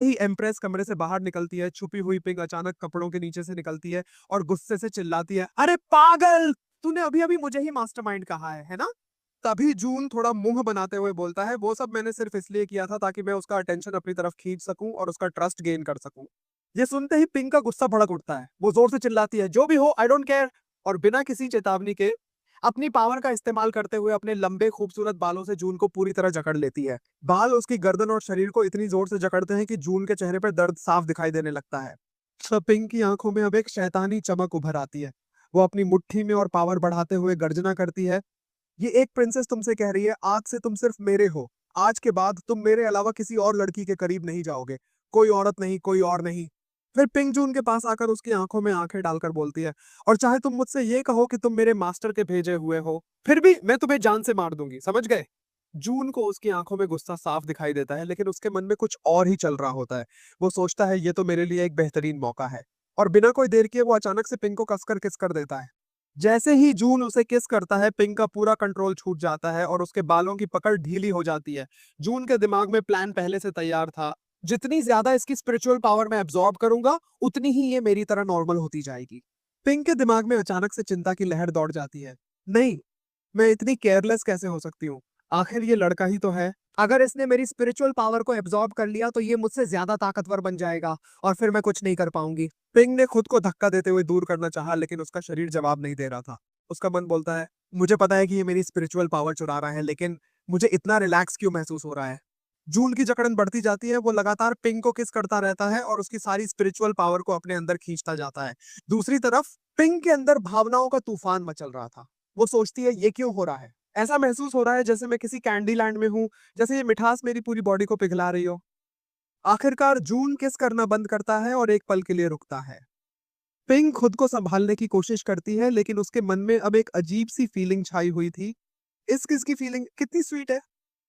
ही empress कमरे से बाहर निकलती है, छुपी हुई पिंक अचानक कपड़ों के नीचे से निकलती है और गुस्से से चिल्लाती है, अरे पागल, तूने अभी अभी मुझे ही मास्टरमाइंड कहा है ना? तभी जून थोड़ा मुंह बनाते हुए बोलता है, वो सब मैंने सिर्फ इसलिए किया था ताकि मैं उसका अटेंशन अपनी तरफ खींच सकूं और उसका ट्रस्ट गेन कर सकूं। ये सुनते ही पिंक का गुस्सा भड़क उठता है, वो जोर से चिल्लाती है, जो भी हो आई डोंट केयर, और बिना किसी चेतावनी के अपनी पावर का इस्तेमाल करते हुए अपने लंबे खूबसूरत बालों से जून को पूरी तरह जकड़ लेती है। बाल उसकी गर्दन और शरीर को इतनी जोर से जकड़ते हैं कि जून के चेहरे पर दर्द साफ दिखाई देने लगता है। पिंक की आंखों में अब एक शैतानी चमक उभर आती है। वो अपनी मुट्ठी में और पावर बढ़ाते हुए गर्जना करती है, ये एक प्रिंसेस तुमसे कह रही है, आज से तुम सिर्फ मेरे हो। आज के बाद तुम मेरे अलावा किसी और लड़की के करीब नहीं जाओगे। कोई औरत नहीं, कोई और नहीं। फिर पिंक जून के पास आकर उसकी आंखों में आंखें डालकर बोलती है, और चाहे तुम मुझसे ये कहो कि तुम मेरे मास्टर के भेजे हुए हो, फिर भी मैं तुम्हें जान से मार दूंगी, समझ गए? जून को उसकी आंखों में गुस्सा साफ दिखाई देता है, लेकिन उसके मन में कुछ और ही चल रहा होता है। वो सोचता है, ये तो मेरे लिए एक बेहतरीन मौका है। और बिना कोई देर किए वो अचानक से पिंक को कसकर किस कर देता है। जैसे ही जून उसे किस करता है, पिंक का पूरा कंट्रोल छूट जाता है और उसके बालों की पकड़ ढीली हो जाती है। जून के दिमाग में प्लान पहले से तैयार था, जितनी ज्यादा इसकी स्पिरिचुअल पावर मैं एब्जॉर्ब करूंगा, उतनी ही ये मेरी तरह नॉर्मल होती जाएगी। पिंक के दिमाग में अचानक से चिंता की लहर दौड़ जाती है। नहीं, मैं इतनी केयरलेस कैसे हो सकती हूँ? आखिर ये लड़का ही तो है। अगर इसने मेरी स्पिरिचुअल पावर को एब्जॉर्ब कर लिया तो ये मुझसे ज्यादा ताकतवर बन जाएगा और फिर मैं कुछ नहीं कर पाऊंगी। पिंग ने खुद को धक्का देते हुए दूर करना चाहा, लेकिन उसका शरीर जवाब नहीं दे रहा था। उसका मन बोलता है, मुझे पता है कि ये मेरी स्पिरिचुअल पावर चुरा रहा है, लेकिन मुझे इतना रिलैक्स क्यों महसूस हो रहा है? जून की जकड़न बढ़ती जाती है, वो लगातार पिंग को किस करता रहता है और उसकी सारी स्पिरिचुअल पावर को अपने अंदर खींचता जाता है। दूसरी तरफ पिंग के अंदर भावनाओं का तूफान मचल रहा था। वो सोचती है, ये क्यों हो रहा है? ऐसा महसूस हो रहा है जैसे मैं किसी कैंडी लैंड में हूँ, जैसे ये मिठास मेरी पूरी बॉडी को पिघला रही हो। आखिरकार जून किस करना बंद करता है और एक पल के लिए रुकता है। पिंक खुद को संभालने की कोशिश करती है, लेकिन उसके मन में अब एक अजीब सी फीलिंग छाई हुई थी। इस किस की फीलिंग कितनी स्वीट है।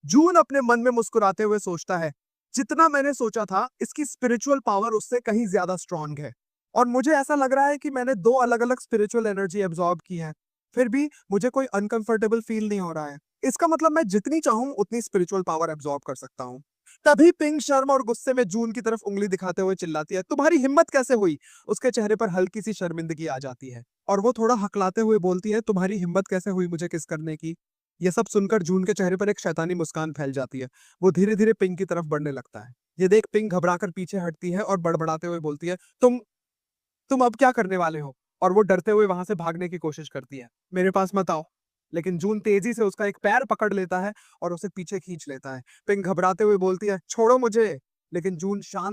जून अपने मन में मुस्कुराते हुए सोचता है, जितना मैंने सोचा था इसकी स्पिरिचुअल पावर उससे कहीं ज्यादा स्ट्रांग है। और मुझे ऐसा लग रहा है कि मैंने दो अलग अलग स्पिरिचुअल एनर्जी एब्जॉर्ब की है, फिर भी मुझे कोई अनकंफर्टेबल फील नहीं हो रहा है। इसका मतलब मैं जितनी चाहूं उतनी स्पिरिचुअल पावर एब्जॉर्ब कर सकता हूँ। तभी पिंक शर्म और गुस्से में जून की तरफ उंगली दिखाते हुए चिल्लाती है, तुम्हारी हिम्मत कैसे हुई? उसके चेहरे पर हल्की सी शर्मिंदगी आ जाती है और वो थोड़ा हकलाते हुए बोलती है, तुम्हारी हिम्मत कैसे हुई मुझे किस करने की? ये सब सुनकर जून के चेहरे पर एक शैतानी मुस्कान फैल जाती है। वो धीरे धीरे पिंक की तरफ बढ़ने लगता है। ये देख पिंक घबराकर पीछे हटती है और बड़बड़ाते हुए बोलती है, तुम अब क्या करने वाले हो? और वो डरते हुए वहां से भागने की कोशिश करती है, मेरे पास मत आओ। लेकिन जून तेजी से उसका एक पैर पकड़ लेता है और उसे पीछे खींच लेता है। पिंक घबराते हुए बोलती है, छोड़ो मुझे। लेकिन जून शांत